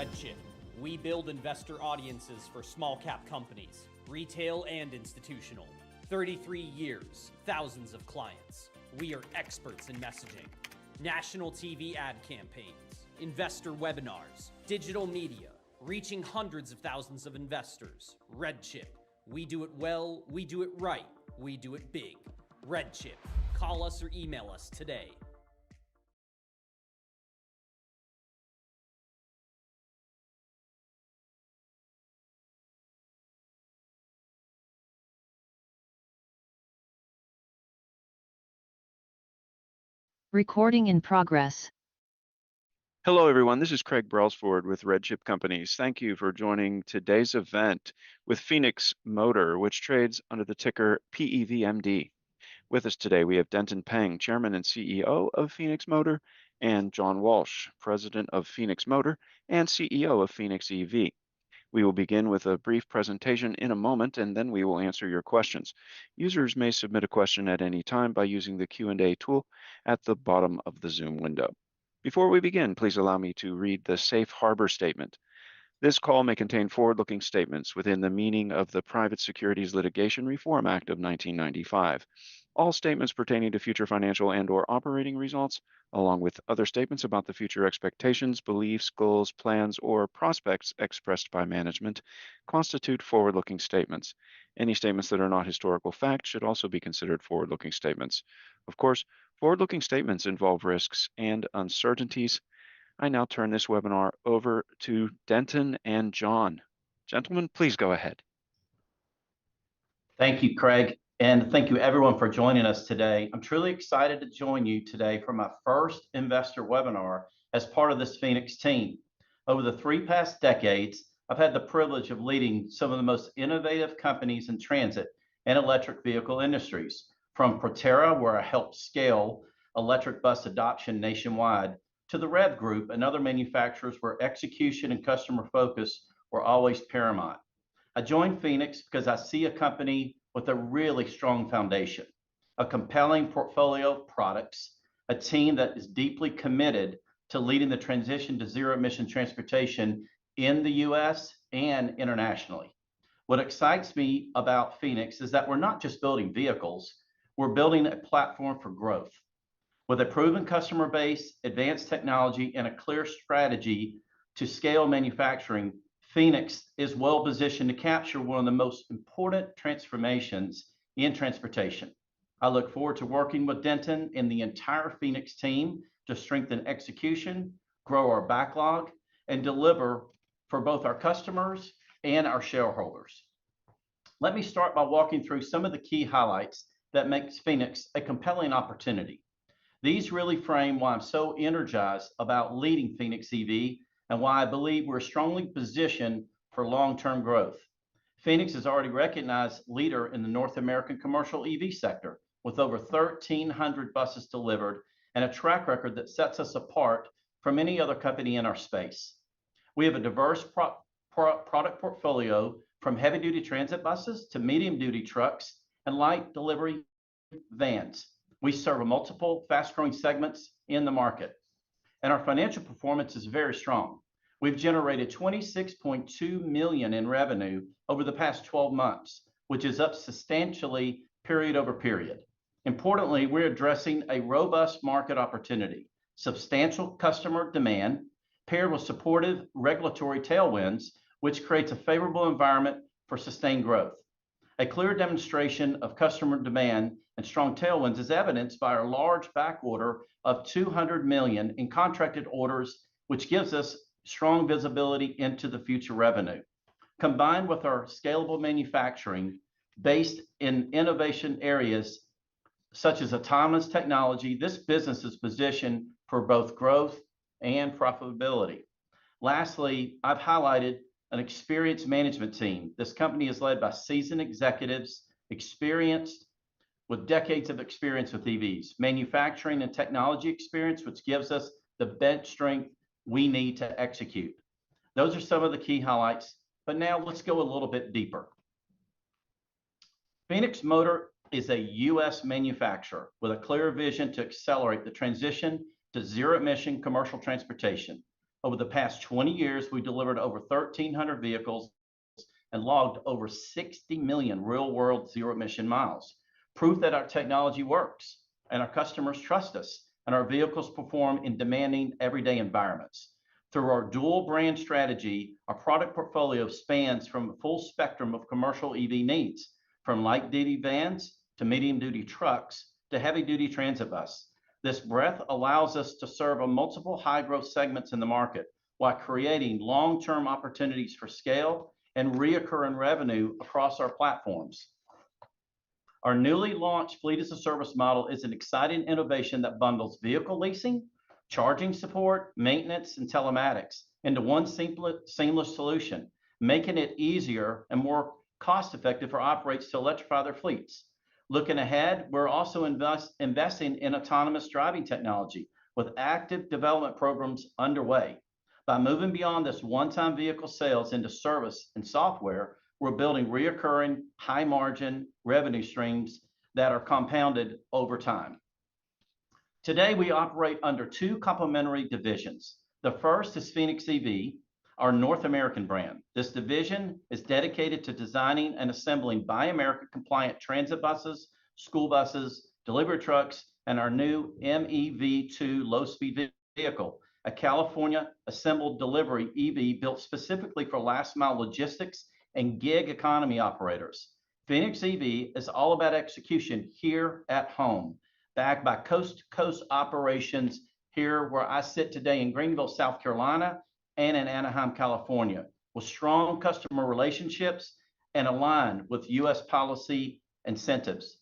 RedChip. We build investor audiences for small cap companies, retail and institutional. 33 years, thousands of clients. We are experts in messaging. National TV ad campaigns, investor webinars, digital media, reaching hundreds of thousands of investors. RedChip. We do it well, we do it right, we do it big. RedChip. Call us or email us today. Recording in progress. Hello, everyone. This is Craig Brailsford with RedChip Companies. Thank you for joining today's event with Phoenix Motor, which trades under the ticker PEVMD. With us today, we have Denton Peng, Chairman and CEO of Phoenix Motor, and John Walsh, President of Phoenix Motor and CEO of Phoenix EV. We will begin with a brief presentation in a moment, and then we will answer your questions. Users may submit a question at any time by using the Q&A tool at the bottom of the Zoom window. Before we begin, please allow me to read the Safe Harbor Statement. This call may contain forward-looking statements within the meaning of the Private Securities Litigation Reform Act of 1995. All statements pertaining to future financial and/or operating results, along with other statements about the future expectations, beliefs, goals, plans, or prospects expressed by management, constitute forward-looking statements. Any statements that are not historical fact should also be considered forward-looking statements. Of course, forward-looking statements involve risks and uncertainties. I now turn this webinar over to Denton and John. Gentlemen, please go ahead. Thank you, Craig, and thank you everyone for joining us today. I'm truly excited to join you today for my first investor webinar as part of this Phoenix team. Over the past 3 decades, I've had the privilege of leading some of the most innovative companies in transit and electric vehicle industries, from Proterra, where I helped scale electric bus adoption nationwide, to the Rev Group and other manufacturers where execution and customer focus were always paramount. I joined Phoenix because I see a company with a really strong foundation, a compelling portfolio of products, a team that is deeply committed to leading the transition to zero-emission transportation in the US and internationally. What excites me about Phoenix is that we're not just building vehicles, we're building a platform for growth. With a proven customer base, advanced technology, and a clear strategy to scale manufacturing, Phoenix is well positioned to capture one of the most important transformations in transportation. I look forward to working with Denton and the entire Phoenix team to strengthen execution, grow our backlog, and deliver for both our customers and our shareholders. Let me start by walking through some of the key highlights that makes Phoenix a compelling opportunity. These really frame why I'm so energized about leading Phoenix EV and why I believe we're strongly positioned for long-term growth. Phoenix is already recognized leader in the North American commercial EV sector with over 1,300 buses delivered and a track record that sets us apart from any other company in our space. We have a diverse product portfolio from heavy-duty transit buses to medium-duty trucks and light delivery vans. We serve multiple fast-growing segments in the market, and our financial performance is very strong. We've generated $26.2 million in revenue over the past 12 months, which is up substantially period over period. Importantly, we're addressing a robust market opportunity, substantial customer demand, paired with supportive regulatory tailwinds, which creates a favorable environment for sustained growth. A clear demonstration of customer demand and strong tailwinds is evidenced by our large back order of $200 million in contracted orders, which gives us strong visibility into the future revenue. Combined with our scalable manufacturing based in innovation areas such as autonomous technology, this business is positioned for both growth and profitability. Lastly, I've highlighted an experienced management team. This company is led by seasoned executives, experienced with decades of experience with EVs, manufacturing and technology experience, which gives us the bench strength we need to execute. Those are some of the key highlights, but now let's go a little bit deeper. Phoenix Motor is a US manufacturer with a clear vision to accelerate the transition to zero-emission commercial transportation. Over the past 20 years, we delivered over 1,300 vehicles and logged over 60 million real-world zero-emission miles. Proof that our technology works and our customers trust us and our vehicles perform in demanding everyday environments. Through our dual brand strategy, our product portfolio spans from a full spectrum of commercial EV needs, from light-duty vans to medium-duty trucks to heavy-duty transit bus. This breadth allows us to serve multiple high-growth segments in the market while creating long-term opportunities for scale and reoccurring revenue across our platforms. Our newly launched Fleet as a Service model is an exciting innovation that bundles vehicle leasing, charging support, maintenance, and telematics into one seamless solution, making it easier and more cost-effective for operators to electrify their fleets. Looking ahead, we're also investing in autonomous driving technology with active development programs underway. By moving beyond this one-time vehicle sales into service and software, we're building reoccurring, high-margin revenue streams that are compounded over time. Today, we operate under two complementary divisions. The first is Phoenix EV, our North American brand. This division is dedicated to designing and assembling Buy America compliant transit buses, school buses, delivery trucks, and our new MEV2 low-speed vehicle, a California assembled delivery EV built specifically for last mile logistics and gig economy operators. Phoenix EV is all about execution here at home, backed by coast-to-coast operations here where I sit today in Greenville, South Carolina, and in Anaheim, California, with strong customer relationships and aligned with U.S. policy incentives.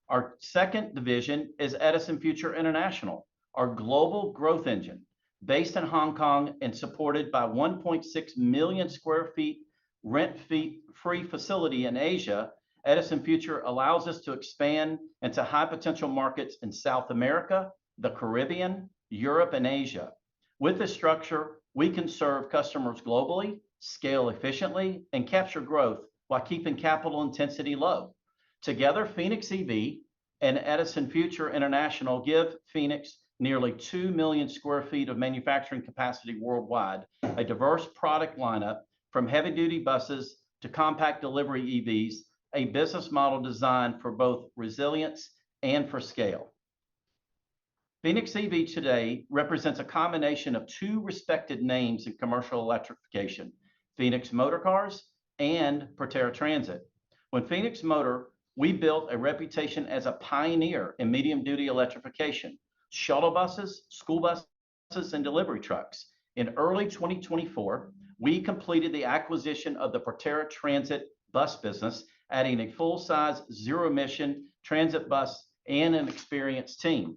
Our second division is EdisonFuture International, our global growth engine, based in Hong Kong and supported by 1.6 million square feet rent-free facility in Asia. EdisonFuture allows us to expand into high potential markets in South America, the Caribbean, Europe, and Asia. With this structure, we can serve customers globally, scale efficiently, and capture growth while keeping capital intensity low. Together, Phoenix EV and EdisonFuture International give Phoenix nearly 2 million square feet of manufacturing capacity worldwide, a diverse product lineup from heavy-duty buses to compact delivery EVs, a business model designed for both resilience and for scale. Phoenix EV today represents a combination of two respected names in commercial electrification, Phoenix Motorcars and Proterra Transit. When Phoenix Motor, we built a reputation as a pioneer in medium-duty electrification, shuttle buses, school buses, and delivery trucks. In early 2024, we completed the acquisition of the Proterra Transit bus business, adding a full-size zero-emission transit bus and an experienced team.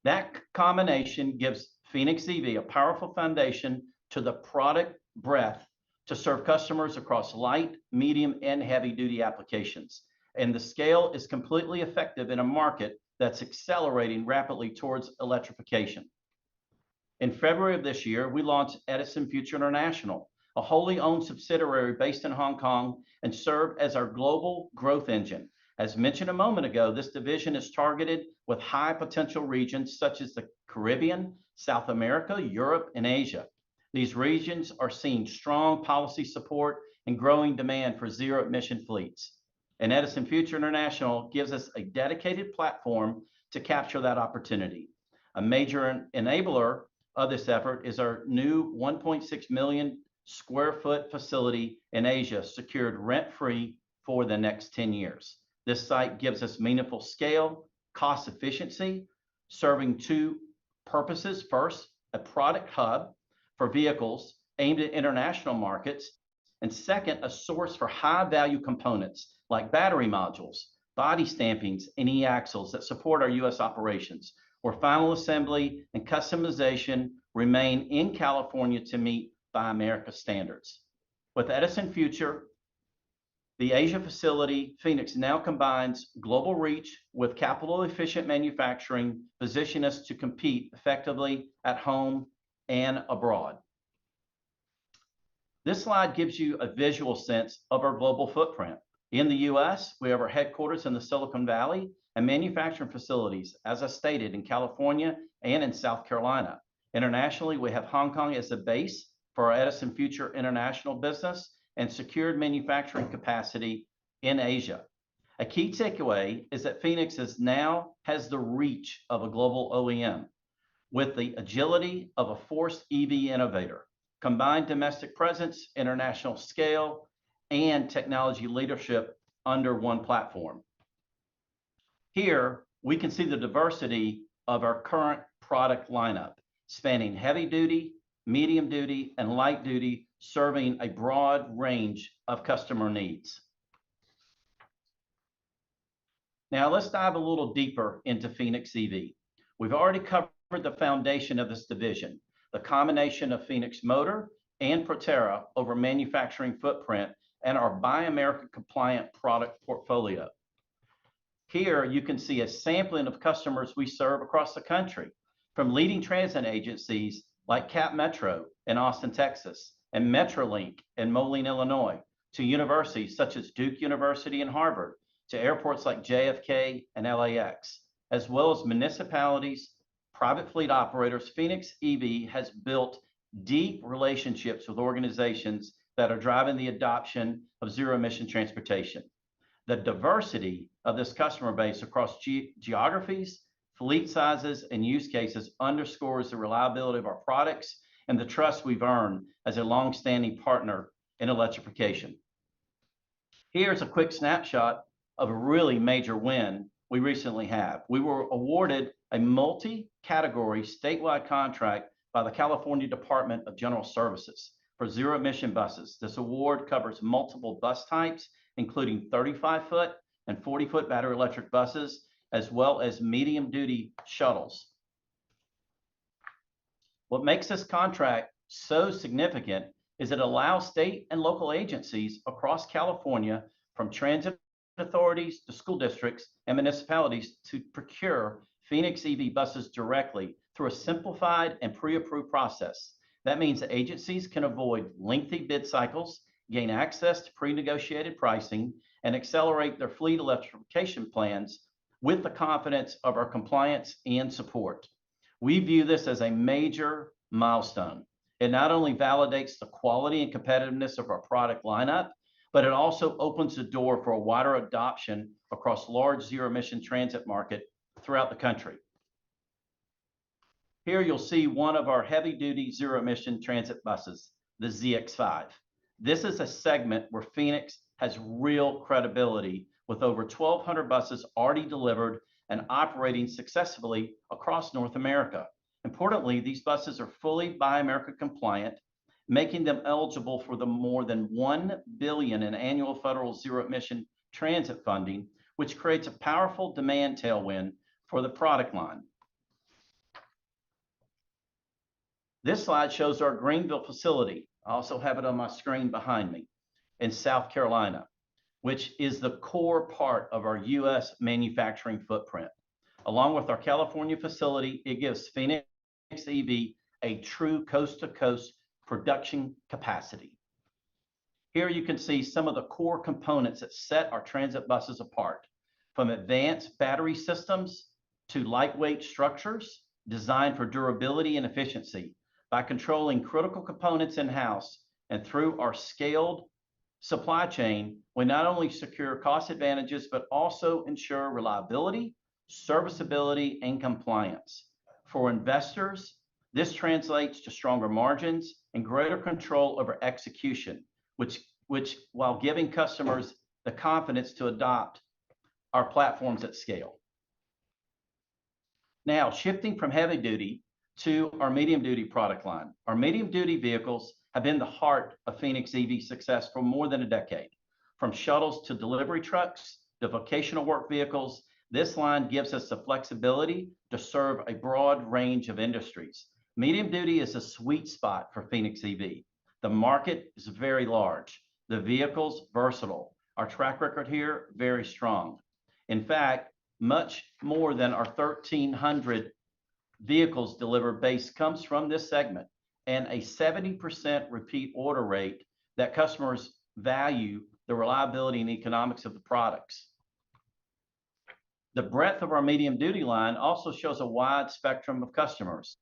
That combination gives Phoenix EV a powerful foundation to the product breadth to serve customers across light, medium, and heavy-duty applications. And the scale is completely effective in a market that's accelerating rapidly towards electrification. In February of this year, we launched EdisonFuture International, a wholly owned subsidiary based in Hong Kong and served as our global growth engine. As mentioned a moment ago, this division is targeted with high potential regions such as the Caribbean, South America, Europe, and Asia. These regions are seeing strong policy support and growing demand for zero-emission fleets. And EdisonFuture International gives us a dedicated platform to capture that opportunity. A major enabler of this effort is our new 1.6 million square foot facility in Asia, secured rent-free for the next 10 years. This site gives us meaningful scale, cost efficiency, serving two purposes. First, a product hub for vehicles aimed at international markets. And second, a source for high-value components like battery modules, body stampings, and e-axles that support our U.S. operations, where final assembly and customization remain in California to meet Buy America standards. With EdisonFuture, the Asia facility, Phoenix now combines global reach with capital-efficient manufacturing, position us to compete effectively at home and abroad. This slide gives you a visual sense of our global footprint. In the U.S., we have our headquarters in the Silicon Valley and manufacturing facilities, as I stated, in California and in South Carolina. Internationally, we have Hong Kong as the base for our EdisonFuture international business and secured manufacturing capacity in Asia. A key takeaway is that Phoenix now has the reach of a global OEM with the agility of a forced EV innovator, combined domestic presence, international scale, and technology leadership under one platform. Here, we can see the diversity of our current product lineup, spanning heavy duty, medium duty, and light duty, serving a broad range of customer needs. Now let's dive a little deeper into Phoenix EV. We've already covered the foundation of this division, the combination of Phoenix Motor and Proterra over manufacturing footprint and our Buy America compliant product portfolio. Here you can see a sampling of customers we serve across the country, from leading transit agencies like Cap Metro in Austin, Texas, and Metrolink in Moline, Illinois, to universities such as Duke University and Harvard, to airports like JFK and LAX, as well as municipalities, private fleet operators. Phoenix EV has built deep relationships with organizations that are driving the adoption of zero-emission transportation. The diversity of this customer base across geographies, fleet sizes, and use cases underscores the reliability of our products and the trust we've earned as a long-standing partner in electrification. Here's a quick snapshot of a really major win we recently have. We were awarded a multi-category statewide contract by the California Department of General Services for zero-emission buses. This award covers multiple bus types, including 35-foot and 40-foot battery electric buses, as well as medium-duty shuttles. What makes this contract so significant is it allows state and local agencies across California, from transit authorities to school districts and municipalities, to procure Phoenix EV buses directly through a simplified and pre-approved process. That means that agencies can avoid lengthy bid cycles, gain access to pre-negotiated pricing, and accelerate their fleet electrification plans with the confidence of our compliance and support. We view this as a major milestone. It not only validates the quality and competitiveness of our product lineup, but it also opens the door for a wider adoption across large zero-emission transit market throughout the country. Here you'll see one of our heavy-duty zero-emission transit buses, the ZX5. This is a segment where Phoenix has real credibility, with over 1,200 buses already delivered and operating successfully across North America. Importantly, these buses are fully Buy America compliant, making them eligible for the more than $1 billion in annual federal zero-emission transit funding, which creates a powerful demand tailwind for the product line. This slide shows our Greenville facility. I also have it on my screen behind me, in South Carolina, which is the core part of our U.S. manufacturing footprint. Along with our California facility, it gives Phoenix EV a true coast-to-coast production capacity. Here you can see some of the core components that set our transit buses apart, from advanced battery systems to lightweight structures designed for durability and efficiency. By controlling critical components in-house and through our scaled supply chain, we not only secure cost advantages, but also ensure reliability, serviceability, and compliance. For investors, this translates to stronger margins and greater control over execution, which while giving customers the confidence to adopt our platforms at scale. Now, shifting from heavy duty to our medium duty product line. Our medium duty vehicles have been the heart of Phoenix EV success for more than a decade. From shuttles to delivery trucks to vocational work vehicles, this line gives us the flexibility to serve a broad range of industries. Medium duty is a sweet spot for Phoenix EV. The market is very large. The vehicle's versatile. Our track record here, very strong. In fact, much more than our 1,300 vehicles delivered base comes from this segment, and a 70% repeat order rate that customers value the reliability and economics of the products. The breadth of our medium duty line also shows a wide spectrum of customers.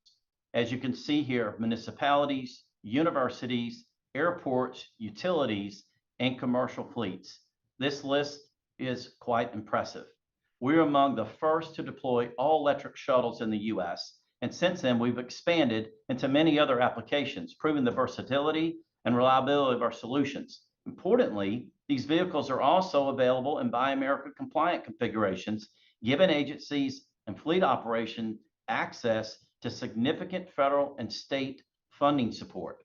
As you can see here, municipalities, universities, airports, utilities, and commercial fleets. This list is quite impressive. We're among the first to deploy all-electric shuttles in the US, and since then we've expanded into many other applications, proving the versatility and reliability of our solutions. Importantly, these vehicles are also available in Buy America compliant configurations, giving agencies and fleet operation access to significant federal and state funding support.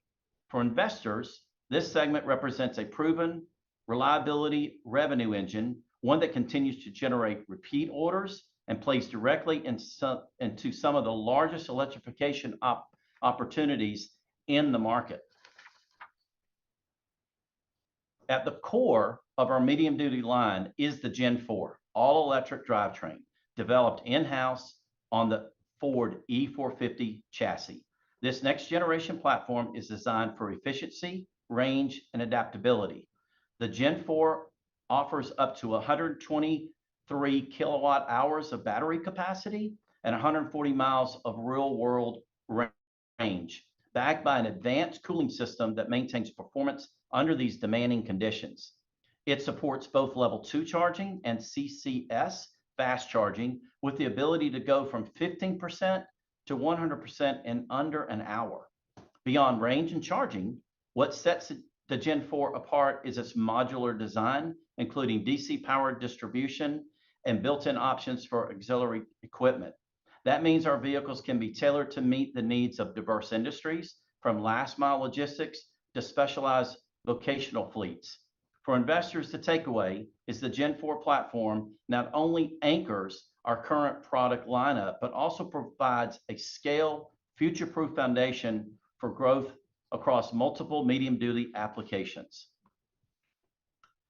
For investors, this segment represents a proven reliability revenue engine, one that continues to generate repeat orders and plays directly into some of the largest electrification opportunities in the market. At the core of our medium duty line is the Gen 4 all-electric drivetrain, developed in-house on the Ford E450 chassis. This next generation platform is designed for efficiency, range, and adaptability. The Gen 4 offers up to 123 kilowatt hours of battery capacity and 140 miles of real-world range, backed by an advanced cooling system that maintains performance under these demanding conditions. It supports both level 2 charging and CCS fast charging with the ability to go from 15% to 100% in under an hour. Beyond range and charging, what sets the Gen 4 apart is its modular design, including DC power distribution and built-in options for auxiliary equipment. That means our vehicles can be tailored to meet the needs of diverse industries, from last mile logistics to specialized vocational fleets. For investors, the takeaway is the Gen 4 platform not only anchors our current product lineup, but also provides a scale, future-proof foundation for growth across multiple medium-duty applications.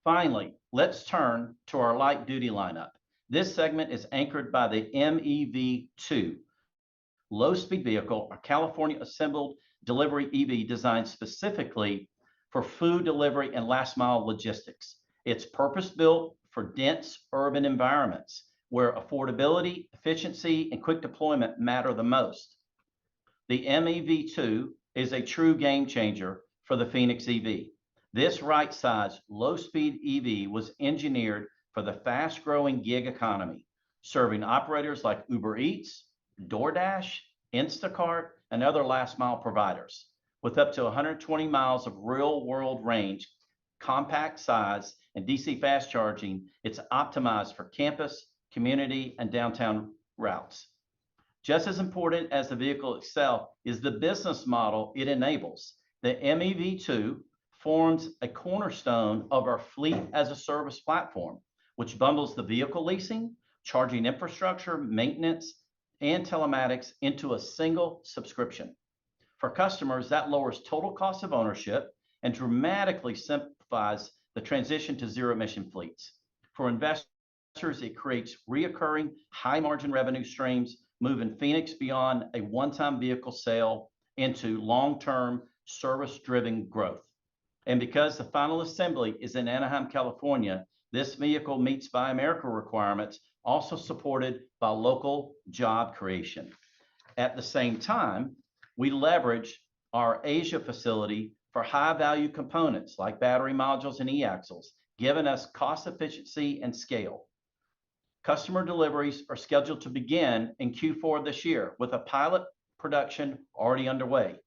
Finally, let's turn to our light-duty lineup. This segment is anchored by the MEV2, low-speed vehicle, a California-assembled delivery EV designed specifically for food delivery and last-mile logistics. It's purpose-built for dense urban environments where affordability, efficiency, and quick deployment matter the most. The MEV2 is a true game changer for the Phoenix EV. This right-size, low-speed EV was engineered for the fast-growing gig economy, serving operators like Uber Eats, DoorDash, Instacart, and other last-mile providers. With up to 120 miles of real-world range, compact size, and DC fast charging, it's optimized for campus, community, and downtown routes. Just as important as the vehicle itself is the business model it enables. The MEV2 forms a cornerstone of our fleet as a service platform, which bundles the vehicle leasing, charging infrastructure, maintenance, and telematics into a single subscription. For customers, that lowers total cost of ownership and dramatically simplifies the transition to zero-emission fleets. For investors, it creates reoccurring high-margin revenue streams, moving Phoenix beyond a one-time vehicle sale into long-term service-driven growth. And because the final assembly is in Anaheim, California, this vehicle meets Buy America requirements, also supported by local job creation. At the same time, we leverage our Asia facility for high-value components like battery modules and e-axles, giving us cost efficiency and scale. Customer deliveries are scheduled to begin in Q4 this year, with a pilot production already underway.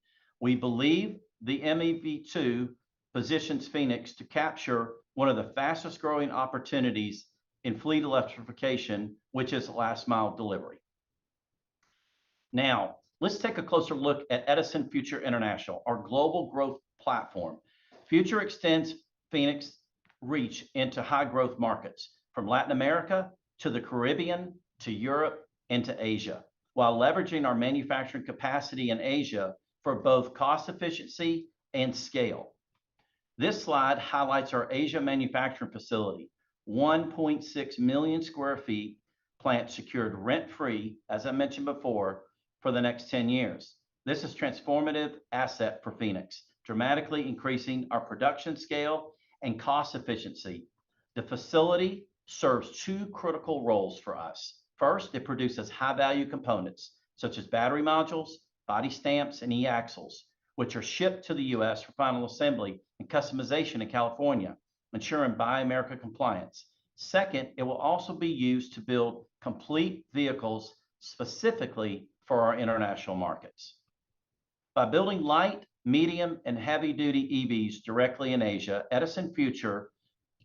We believe the MEV2 positions Phoenix to capture one of the fastest growing opportunities in fleet electrification, which is last mile delivery. Now, let's take a closer look at EdisonFuture International, our global growth platform. Future extends Phoenix reach into high growth markets from Latin America to the Caribbean to Europe and to Asia, while leveraging our manufacturing capacity in Asia for both cost efficiency and scale. This slide highlights our Asia manufacturing facility, 1.6 million square feet, plant secured rent-free, as I mentioned before, for the next 10 years. This is a transformative asset for Phoenix, dramatically increasing our production scale and cost efficiency. The facility serves two critical roles for us. First, it produces high-value components, such as battery modules, body stamps, and e-axles, which are shipped to the U.S. for final assembly and customization in California, ensuring Buy America compliance. Second, it will also be used to build complete vehicles specifically for our international markets. By building light, medium, and heavy-duty EVs directly in Asia, EdisonFuture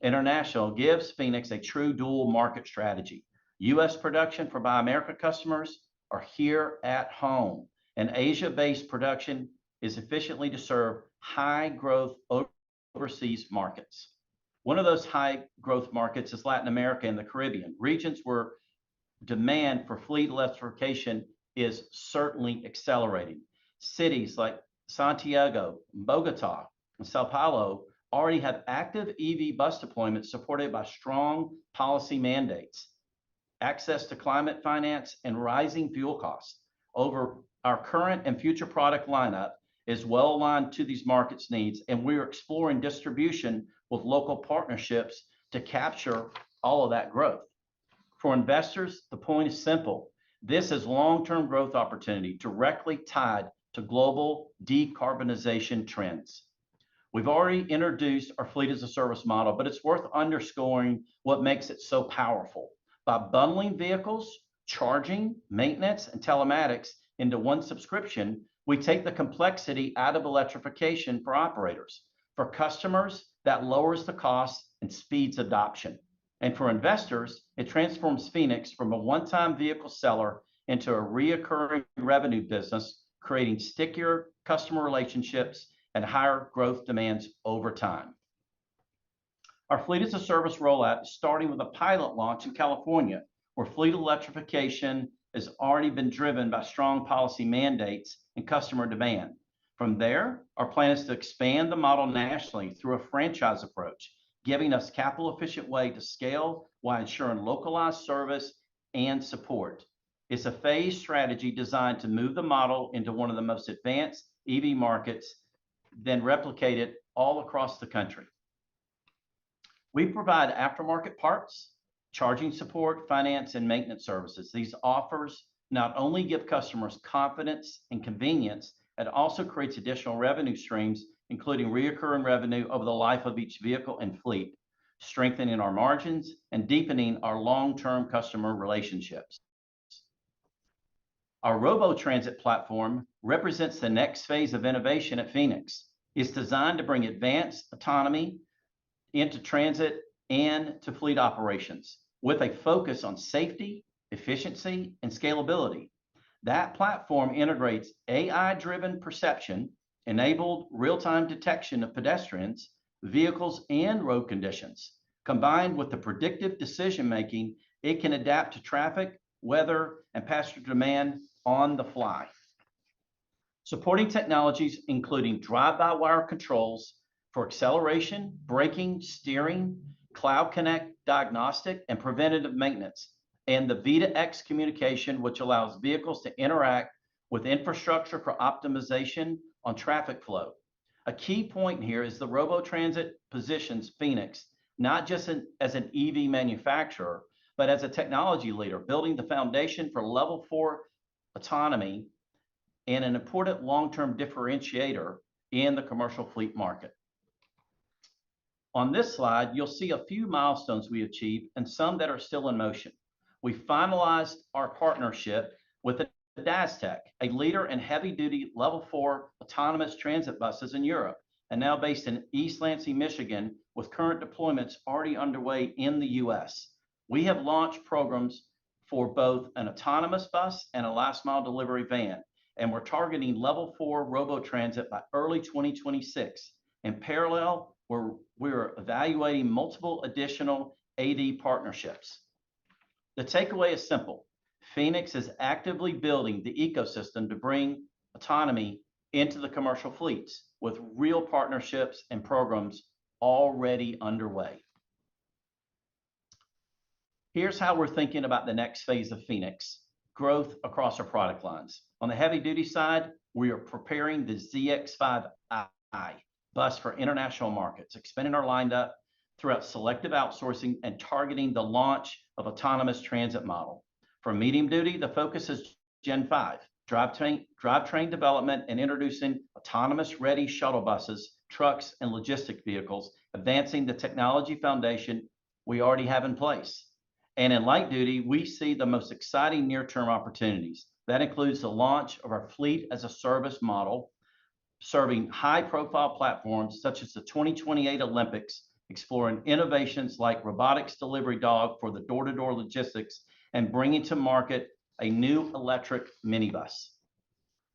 International gives Phoenix a true dual market strategy. U.S. production for Buy America customers are here at home, and Asia-based production is efficiently to serve high-growth overseas markets. One of those high-growth markets is Latin America and the Caribbean, regions where demand for fleet electrification is certainly accelerating. Cities like Santiago, Bogota, and Sao Paulo already have active EV bus deployments supported by strong policy mandates, access to climate finance, and rising fuel costs. Over our current and future product lineup is well aligned to these markets' needs, and we are exploring distribution with local partnerships to capture all of that growth. For investors, the point is simple. This is long-term growth opportunity directly tied to global decarbonization trends. We've already introduced our fleet as a service model, but it's worth underscoring what makes it so powerful. By bundling vehicles, charging, maintenance, and telematics into one subscription, we take the complexity out of electrification for operators. For customers, that lowers the cost and speeds adoption. And for investors, it transforms Phoenix from a one-time vehicle seller into a reoccurring revenue business, creating stickier customer relationships and higher growth demands over time. Our fleet as a service rollout is starting with a pilot launch in California, where fleet electrification has already been driven by strong policy mandates and customer demand. From there, our plan is to expand the model nationally through a franchise approach, giving us capital efficient way to scale while ensuring localized service and support. It's a phased strategy designed to move the model into one of the most advanced EV markets, then replicate it all across the country. We provide aftermarket parts, charging support, finance, and maintenance services. These offers not only give customers confidence and convenience, it also creates additional revenue streams, including recurring revenue over the life of each vehicle and fleet, strengthening our margins and deepening our long-term customer relationships. Our robo-transit platform represents the next phase of innovation at Phoenix. It's designed to bring advanced autonomy into transit and to fleet operations with a focus on safety, efficiency, and scalability. That platform integrates AI-driven perception, enabled real-time detection of pedestrians, vehicles, and road conditions. Combined with the predictive decision-making, it can adapt to traffic, weather, and passenger demand on the fly. Supporting technologies including drive-by-wire controls for acceleration, braking, steering, Cloud Connect diagnostic, and preventative maintenance, and the V2X communication, which allows vehicles to interact with infrastructure for optimization on traffic flow. A key point here is the robo-transit positions Phoenix not just as an EV manufacturer, but as a technology leader, building the foundation for level 4 autonomy and an important long-term differentiator in the commercial fleet market. On this slide, you'll see a few milestones we achieved and some that are still in motion. We finalized our partnership with Dastech, a leader in heavy-duty level 4 autonomous transit buses in Europe, and now based in East Lansing, Michigan, with current deployments already underway in the US. We have launched programs for both an autonomous bus and a last-mile delivery van, and we're targeting level 4 robo-transit by early 2026. In parallel, we're evaluating multiple additional AD partnerships. The takeaway is simple. Phoenix is actively building the ecosystem to bring autonomy into the commercial fleets with real partnerships and programs already underway. Here's how we're thinking about the next phase of Phoenix growth across our product lines. On the heavy duty side, we are preparing the ZX5i bus for international markets, expanding our lineup throughout selective outsourcing and targeting the launch of autonomous transit model. For medium duty, the focus is Gen 5, drivetrain development, and introducing autonomous-ready shuttle buses, trucks, and logistic vehicles, advancing the technology foundation we already have in place. And in light duty, we see the most exciting near-term opportunities. That includes the launch of our fleet as a service model, serving high-profile platforms such as the 2028 Olympics, exploring innovations like robotics delivery dog for the door-to-door logistics, and bringing to market a new electric minibus.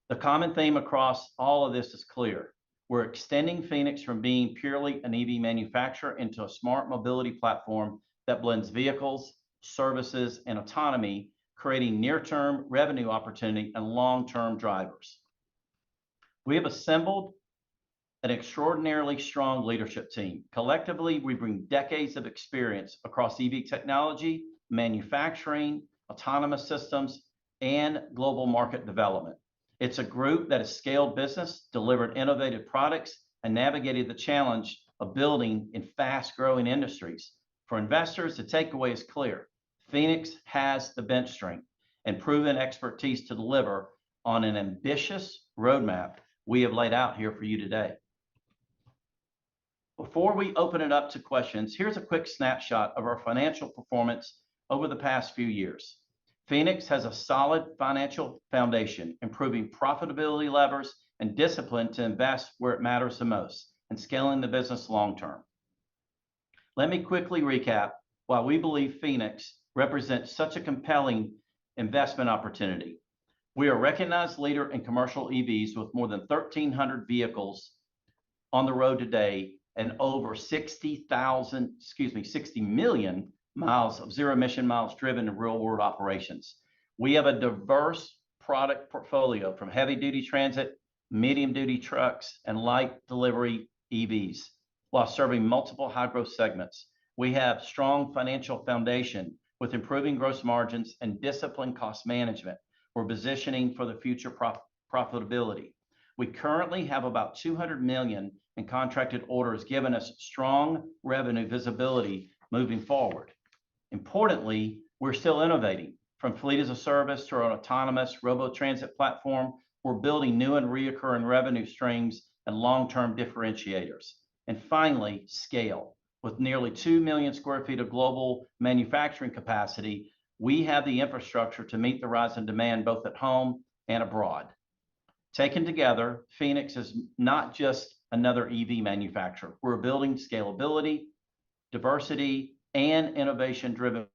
The common theme across all of this is clear. We're extending Phoenix from being purely an EV manufacturer into a smart mobility platform that blends vehicles, services, and autonomy, creating near-term revenue opportunity and long-term drivers. We have assembled an extraordinarily strong leadership team. Collectively, we bring decades of experience across EV technology, manufacturing, autonomous systems, and global market development. It's a group that has scaled business, delivered innovative products, and navigated the challenge of building in fast-growing industries. For investors, the takeaway is clear. Phoenix has the bench strength and proven expertise to deliver on an ambitious roadmap we have laid out here for you today. Before we open it up to questions, here's a quick snapshot of our financial performance over the past few years. Phoenix has a solid financial foundation, improving profitability levers and discipline to invest where it matters the most, and scaling the business long-term. Let me quickly recap why we believe Phoenix represents such a compelling investment opportunity. We are a recognized leader in commercial EVs with more than 1,300 vehicles on the road today and over 60 million miles of zero-emission miles driven in real-world operations. We have a diverse product portfolio from heavy-duty transit, medium-duty trucks, and light delivery EVs, while serving multiple high-growth segments. We have strong financial foundation with improving gross margins and disciplined cost management. We're positioning for the future profitability. We currently have about $200 million in contracted orders, giving us strong revenue visibility moving forward. Importantly, we're still innovating. From fleet as a service to our autonomous robo-transit platform, we're building new and recurring revenue streams and long-term differentiators. And finally, scale. With nearly 2 million square feet of global manufacturing capacity, we have the infrastructure to meet the rise in demand both at home and abroad. Taken together, Phoenix is not just another EV manufacturer. We're building scalability, diversity, and innovation-driven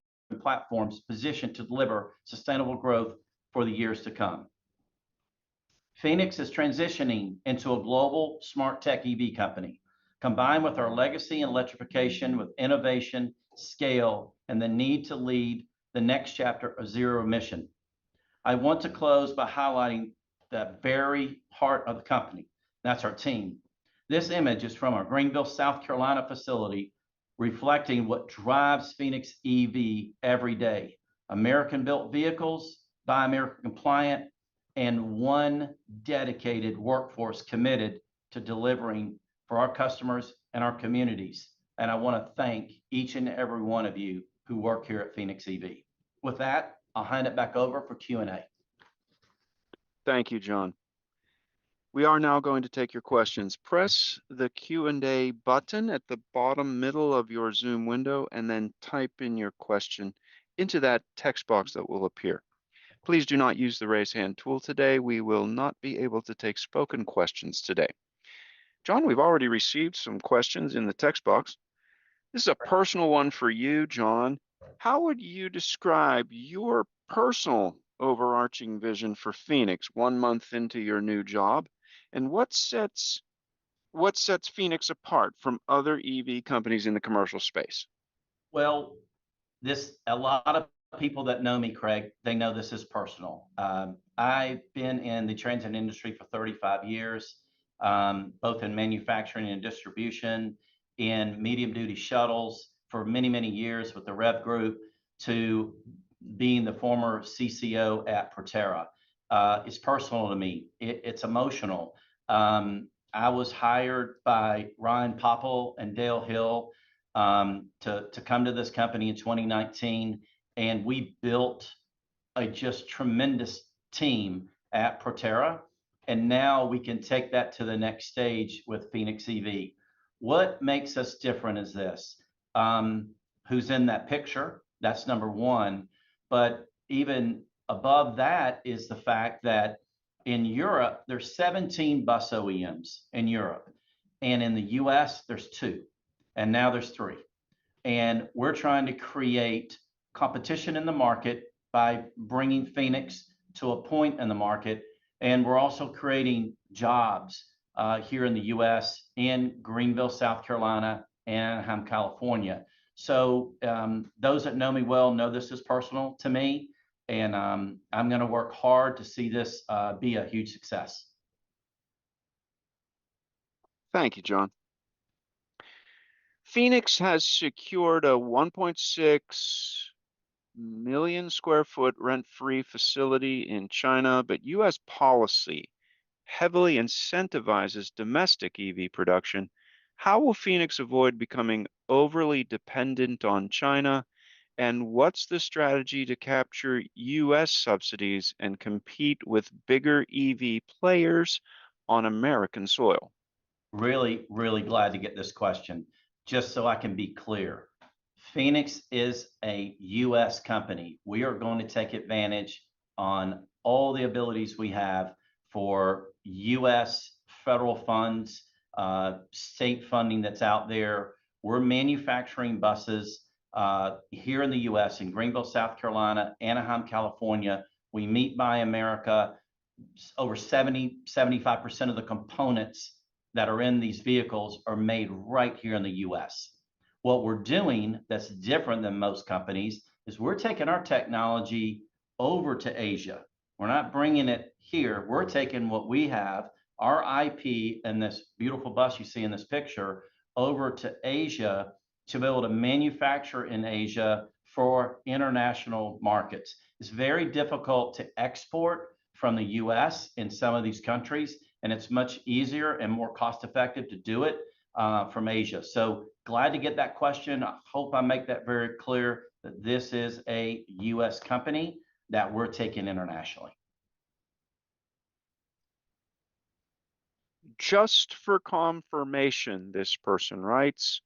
platforms positioned to deliver sustainable growth for the years to come. Phoenix is transitioning into a global smart tech EV company, combined with our legacy in electrification with innovation, scale, and the need to lead the next chapter of zero emission. I want to close by highlighting the very heart of the company. That's our team. This image is from our Greenville, South Carolina facility, reflecting what drives Phoenix EV every day. American-built vehicles, Buy American compliant, and one dedicated workforce committed to delivering for our customers and our communities. And I want to thank each and every one of you who work here at Phoenix EV. With that, I'll hand it back over for Q&A. Thank you, John. We are now going to take your questions. Press the Q&A button at the bottom middle of your Zoom window and then type in your question into that text box that will appear. Please do not use the raise hand tool today. We will not be able to take spoken questions today. John, we've already received some questions in the text box. This is a personal one for you, John. How would you describe your personal overarching vision for Phoenix 1 month into your new job? And what sets Phoenix apart from other EV companies in the commercial space? Well, a lot of people that know me, Craig, they know this is personal. I've been in the transit industry for 35 years, both in manufacturing and distribution, in medium-duty shuttles for many, many years with the Rev Group, to being the former CCO at Proterra. It's personal to me. It's emotional. I was hired by Ryan Popple and Dale Hill to come to this company in 2019, and we built a just tremendous team at Proterra, and now we can take that to the next stage with Phoenix EV. What makes us different is this. Who's in that picture? That's number one. But even above that is the fact that in Europe, there's 17 bus OEMs in Europe. And in the US, there's 2. And now there's 3. And we're trying to create competition in the market by bringing Phoenix to a point in the market. And we're also creating jobs here in the US, in Greenville, South Carolina, and Anaheim, California. So those that know me well know this is personal to me. And I'm going to work hard to see this be a huge success. Thank you, John. Phoenix has secured a 1.6 million square foot rent-free facility in China, but U.S. policy heavily incentivizes domestic EV production. How will Phoenix avoid becoming overly dependent on China? And what's the strategy to capture U.S. subsidies and compete with bigger EV players on American soil? Really, really glad to get this question. Just so I can be clear, Phoenix is a U.S. company. We are going to take advantage on all the abilities we have for U.S. federal funds, state funding that's out there. We're manufacturing buses here in the U.S. in Greenville, South Carolina, Anaheim, California. We meet Buy America. Over 75% of the components that are in these vehicles are made right here in the US. What we're doing that's different than most companies is we're taking our technology over to Asia. We're not bringing it here. We're taking what we have, our IP and this beautiful bus you see in this picture, over to Asia to be able to manufacture in Asia for international markets. It's very difficult to export from the US in some of these countries, and it's much easier and more cost effective to do it from Asia. So glad to get that question. I hope I make that very clear that this is a US company that we're taking internationally. Just for confirmation, this person writes,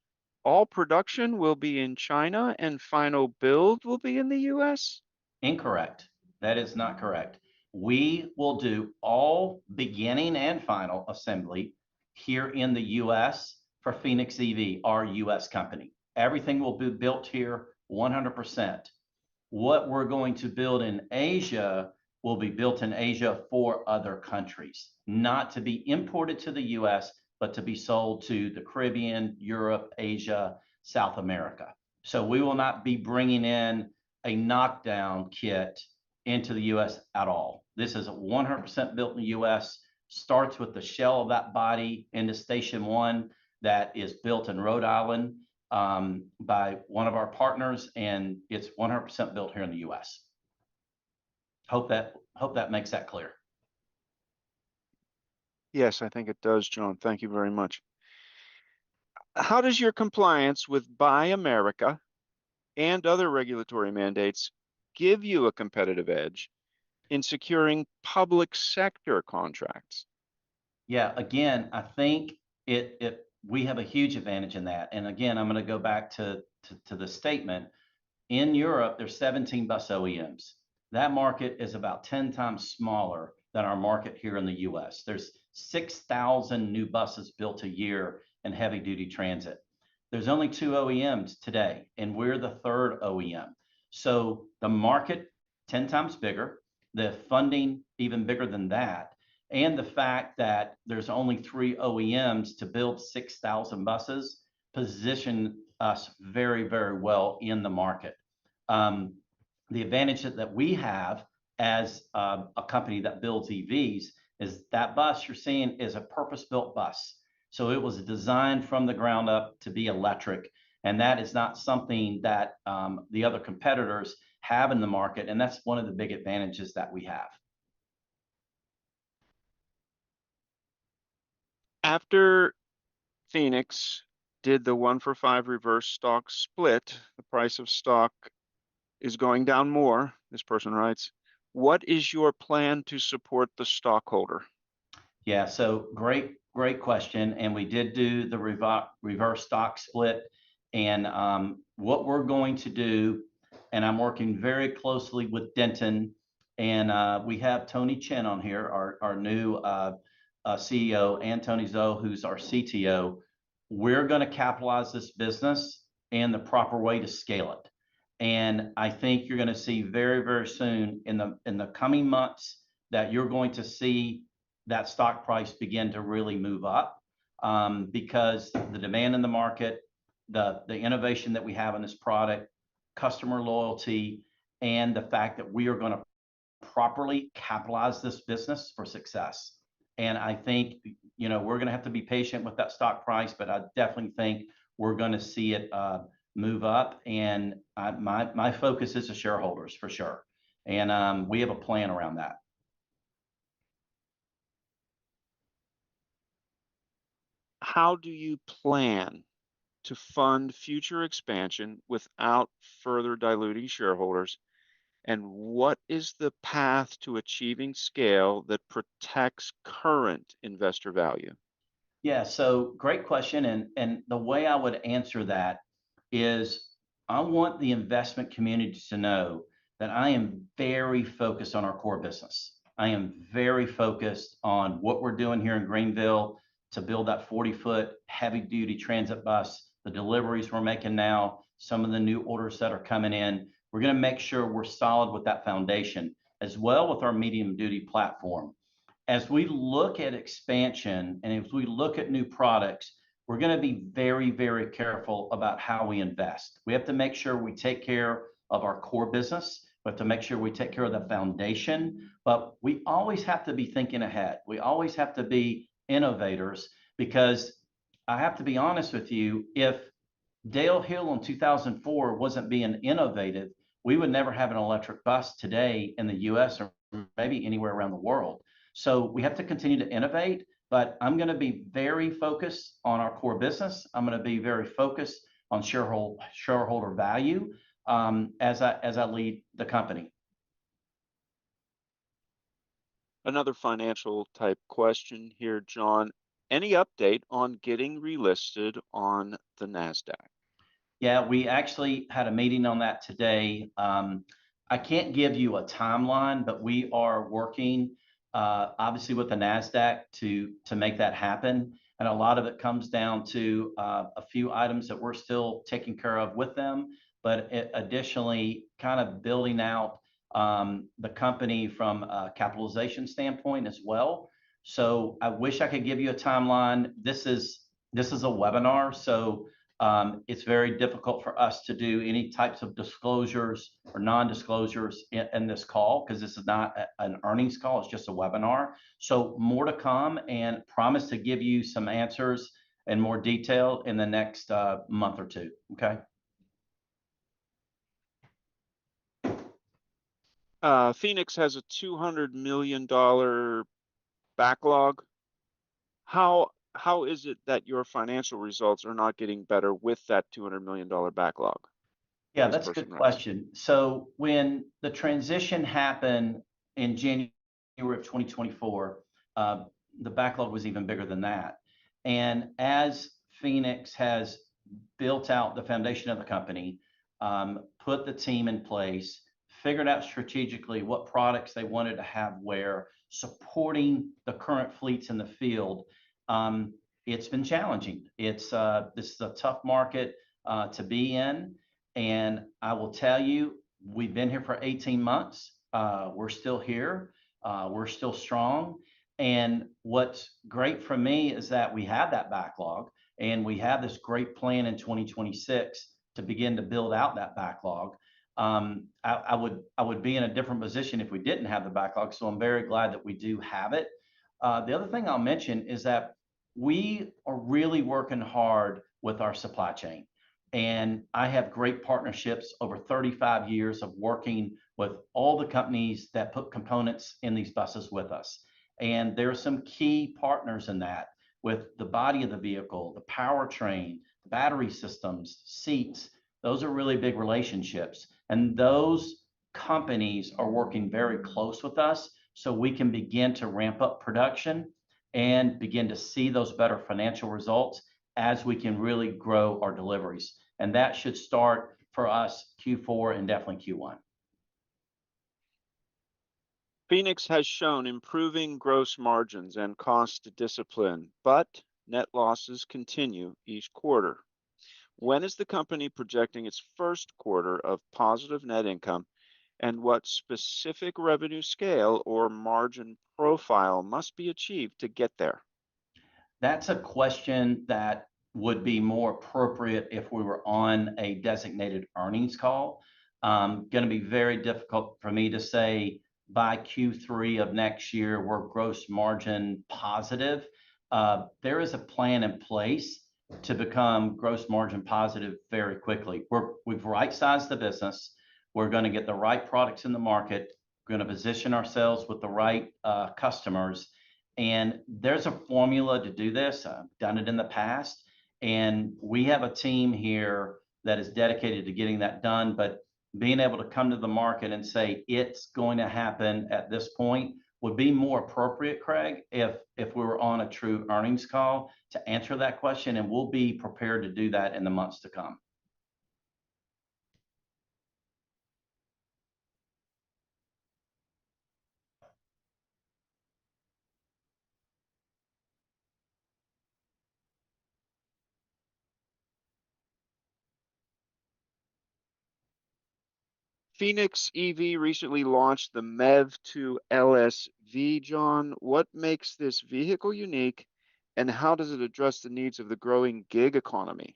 all production will be in China and final build will be in the US? Incorrect. That is not correct. We will do all beginning and final assembly here in the US for Phoenix EV, our US company. Everything will be built here 100%. What we're going to build in Asia will be built in Asia for other countries, not to be imported to the US, but to be sold to the Caribbean, Europe, Asia, South America. So we will not be bringing in a knockdown kit into the US at all. This is 100% built in the US, starts with the shell of that body into Station 1 that is built in Rhode Island by one of our partners, and it's 100% built here in the US. Hope that makes that clear. Yes, I think it does, John. Thank you very much. How does your compliance with Buy America and other regulatory mandates give you a competitive edge in securing public sector contracts? Yeah, again, I think we have a huge advantage in that. And again, I'm going to go back to the statement. In Europe, there's 17 bus OEMs. That market is about 10 times smaller than our market here in the US. There's 6,000 new buses built a year in heavy duty transit. There's only 2 OEMs today, and we're the 3rd OEM. So the market 10 times bigger, the funding even bigger than that, and the fact that there's only 3 OEMs to build 6,000 buses position us very, very well in the market. The advantage that we have as a company that builds EVs is that bus you're seeing is a purpose-built bus. So it was designed from the ground up to be electric. And that is not something that the other competitors have in the market. And that's one of the big advantages that we have. After Phoenix did the 1-for-5 reverse stock split, the price of stock is going down more, this person writes. What is your plan to support the stockholder? Yeah, so great question. And we did do the reverse stock split. And what we're going to do, and I'm working very closely with Denton, and we have Tony Chen on here, our new CEO, and Tony Zoe, who's our CTO. We're going to capitalize this business and the proper way to scale it. And I think you're going to see very, very soon in the coming months that you're going to see that stock price begin to really move up, because the demand in the market, the innovation that we have in this product, customer loyalty, and the fact that we are going to properly capitalize this business for success. And I think, we're going to have to be patient with that stock price, but I definitely think we're going to see it move up. And my focus is the shareholders for sure. And we have a plan around that. How do you plan to fund future expansion without further diluting shareholders? And what is the path to achieving scale that protects current investor value? Yeah, so great question. And the way I would answer that is I want the investment community to know that I am very focused on our core business. I am very focused on what we're doing here in Greenville to build that 40-foot heavy duty transit bus, the deliveries we're making now, some of the new orders that are coming in. We're going to make sure we're solid with that foundation, as well with our medium duty platform. As we look at expansion and as we look at new products, we're going to be very, very careful about how we invest. We have to make sure we take care of our core business. We have to make sure we take care of the foundation, but we always have to be thinking ahead. We always have to be innovators, because I have to be honest with you, if Dale Hill in 2004 wasn't being innovative, we would never have an electric bus today in the US or maybe anywhere around the world. So we have to continue to innovate, but I'm going to be very focused on our core business. I'm going to be very focused on shareholder value as I lead the company. Another financial type question here, John. Any update on getting relisted on the NASDAQ? Yeah, we actually had a meeting on that today. I can't give you a timeline, but we are working obviously with the NASDAQ to make that happen. And a lot of it comes down to a few items that we're still taking care of with them, but additionally kind of building out the company from a capitalization standpoint as well. So I wish I could give you a timeline. This is a webinar, so it's very difficult for us to do any types of disclosures or non-disclosures in this call, because this is not an earnings call, it's just a webinar. So more to come, and promise to give you some answers in more detail in the next month or two, okay? Phoenix has a $200 million backlog. How is it that your financial results are not getting better with that $200 million backlog? Yeah, that's a good question. So when the transition happened in January of 2024, the backlog was even bigger than that. And as Phoenix has built out the foundation of the company, put the team in place, figured out strategically what products they wanted to have where, supporting the current fleets in the field, it's been challenging. This is a tough market to be in. And I will tell you, we've been here for 18 months. We're still here. We're still strong. And what's great for me is that we have that backlog, and we have this great plan in 2026 to begin to build out that backlog. I would be in a different position if we didn't have the backlog. So I'm very glad that we do have it. The other thing I'll mention is that we are really working hard with our supply chain. And I have great partnerships over 35 years of working with all the companies that put components in these buses with us. And there are some key partners in that, with the body of the vehicle, the powertrain, battery systems, seats. Those are really big relationships. And those companies are working very close with us so we can begin to ramp up production and begin to see those better financial results as we can really grow our deliveries. And that should start for us Q4 and definitely Q1. Phoenix has shown improving gross margins and cost discipline, but net losses continue each quarter. When is the company projecting its first quarter of positive net income, and what specific revenue scale or margin profile must be achieved to get there? That's a question that would be more appropriate if we were on a designated earnings call. Going to be very difficult for me to say by Q3 of next year we're gross margin positive. There is a plan in place to become gross margin positive very quickly. We've right-sized the business. We're going to get the right products in the market. We're going to position ourselves with the right customers. And there's a formula to do this. I've done it in the past. And we have a team here that is dedicated to getting that done. But being able to come to the market and say it's going to happen at this point would be more appropriate, Craig, if we were on a true earnings call to answer that question. And we'll be prepared to do that in the months to come. Phoenix EV recently launched the MEV2 LSV, John. What makes this vehicle unique, and how does it address the needs of the growing gig economy?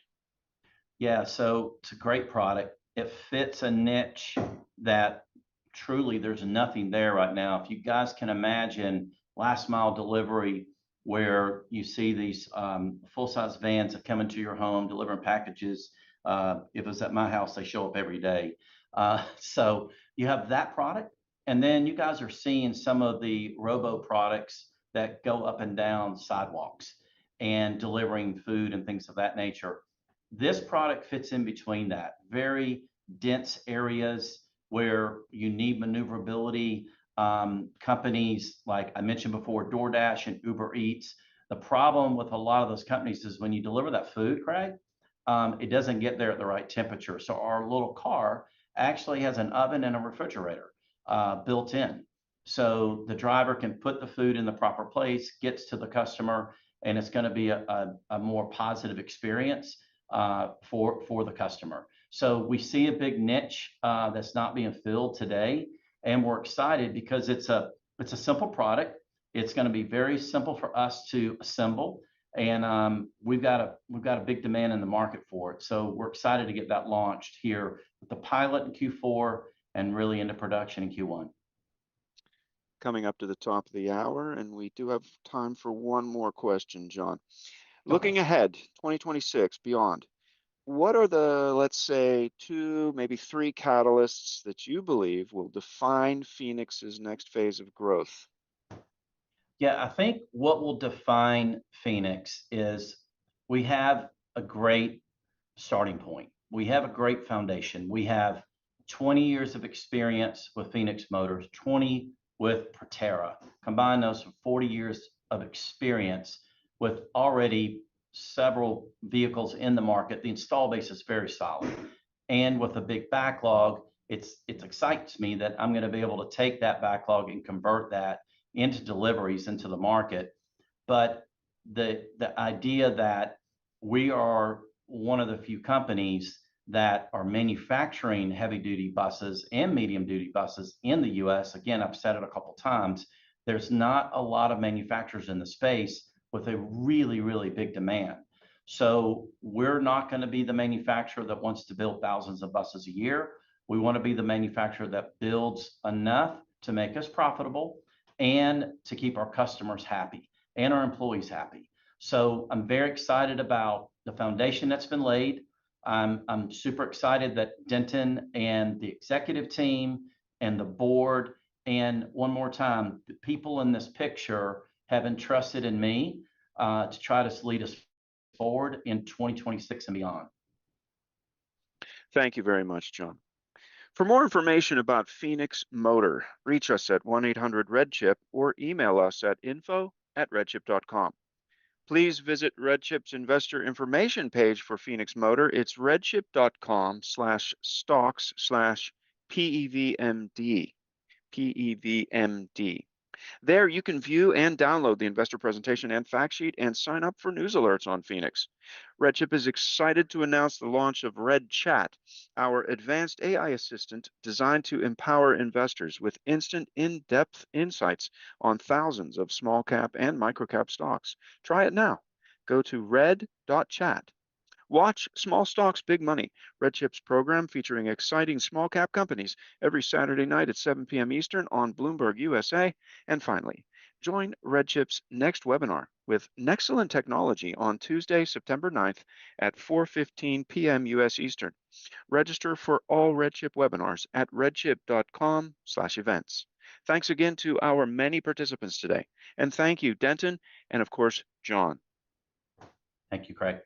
Yeah, so it's a great product. It fits a niche that truly there's nothing there right now. If you guys can imagine last mile delivery, where you see these full-size vans that come into your home delivering packages. If it was at my house, they show up every day. So you have that product, and then you guys are seeing some of the robo products that go up and down sidewalks and delivering food and things of that nature. This product fits in between that. Very dense areas where you need maneuverability. Companies like I mentioned before, DoorDash and Uber Eats. The problem with a lot of those companies is when you deliver that food, Craig, it doesn't get there at the right temperature. So our little car actually has an oven and a refrigerator built in. So the driver can put the food in the proper place, gets to the customer, and it's going to be a more positive experience for the customer. So we see a big niche that's not being filled today, and we're excited because it's a simple product. It's going to be very simple for us to assemble, and we've got a big demand in the market for it. So we're excited to get that launched here with the pilot in Q4 and really into production in Q1. Coming up to the top of the hour, and we do have time for one more question, John. Looking ahead, 2026, beyond, what are the, let's say, 2, maybe 3 catalysts that you believe will define Phoenix's next phase of growth? Yeah, I think what will define Phoenix is we have a great starting point. We have a great foundation. We have 20 years of experience with Phoenix Motors, 20 with Proterra. Combine those for 40 years of experience with already several vehicles in the market. The install base is very solid. And with a big backlog, it excites me that I'm going to be able to take that backlog and convert that into deliveries into the market. But the idea that we are one of the few companies that are manufacturing heavy duty buses and medium duty buses in the US. Again, I've said it a couple times, there's not a lot of manufacturers in the space with a really, really big demand. So we're not going to be the manufacturer that wants to build thousands of buses a year. We want to be the manufacturer that builds enough to make us profitable and to keep our customers happy and our employees happy. So I'm very excited about the foundation that's been laid. I'm super excited that Denton and the executive team and the board, and one more time, the people in this picture have entrusted in me to try to lead us forward in 2026 and beyond. Thank you very much, John. For more information about Phoenix Motor, reach us at 1-800-REDCHIP or email us at info@redchip.com. Please visit RedChip's investor information page for Phoenix Motor. It's redchip.com/stocks/PEVMD. PEVMD. There you can view and download the investor presentation and fact sheet and sign up for news alerts on Phoenix. RedChip is excited to announce the launch of RedChat, our advanced AI assistant designed to empower investors with instant, in-depth insights on thousands of small cap and microcap stocks. Try it now. Go to red.chat. Watch Small Stocks, Big Money, RedChip's program featuring exciting small cap companies every Saturday night at 7 p.m. Eastern on Bloomberg USA. And finally, join RedChip's next webinar with Nexcellent Technology on Tuesday, September 9th at 4:15 p.m. U.S. Eastern. Register for all RedChip webinars at redchip.com/events. Thanks again to our many participants today. And thank you, Denton, and of course, John. Thank you, Craig.